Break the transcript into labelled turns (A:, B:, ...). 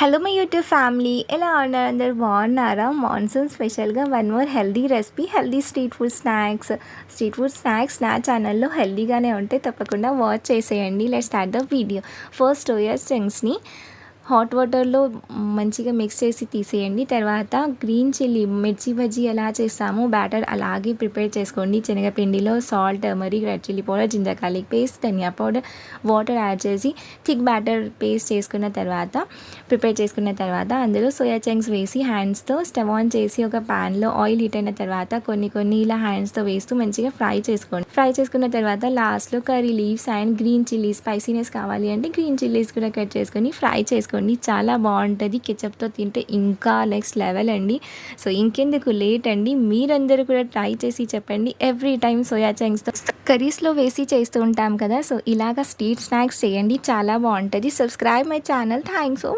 A: Hello my YouTube family, ఎలా ఉన్నారు? అందరు బాగున్నారా? మాన్సూన్ స్పెషల్గా one more healthy recipe, healthy street food snacks నా ఛానల్లో హెల్దీగానే ఉంటే తప్పకుండా వాచ్ చేసేయండి. Let's start the video. First soya చంక్స్ని హాట్ వాటర్లో మంచిగా మిక్స్ చేసి తీసేయండి. తర్వాత గ్రీన్ చిల్లీ, మిర్చి బజ్జీ ఎలా చేస్తామో బ్యాటర్ అలాగే ప్రిపేర్ చేసుకోండి. శనగపిండిలో salt, turmeric, red chilli powder, ginger garlic paste, ధనియా పౌడర్, వాటర్ యాడ్ చేసి థిక్ బ్యాటర్ ప్రిపేర్ చేసుకున్న తర్వాత అందులో సోయా చంక్స్ వేసి హ్యాండ్స్తో స్టవ్ ఆన్ చేసి ఒక ప్యాన్లో ఆయిల్ హీట్ అయిన తర్వాత కొన్ని ఇలా హ్యాండ్స్తో వేస్తూ మంచిగా ఫ్రై చేసుకోండి. ఫ్రై చేసుకున్న తర్వాత లాస్ట్లో curry leaves and green chillies, spiciness కావాలి అంటే గ్రీన్ చిల్లీస్ కూడా కట్ చేసుకొని ఫ్రై చేసుకోండి. చాలా బాగుంటుంది. కెచప్తో తింటే ఇంకా నెక్స్ట్ లెవెల్ అండి. సో ఇంకెందుకు లేట్ అండి, మీరందరూ కూడా ట్రై చేసి చెప్పండి. ఎవ్రీ టైం సోయా చంక్స్తో కర్రీస్లో వేసి చేస్తూ ఉంటాం కదా, సో ఇలాగా స్ట్రీట్ స్నాక్స్ చేయండి, చాలా బాగుంటుంది. Subscribe my channel. థ్యాంక్స్.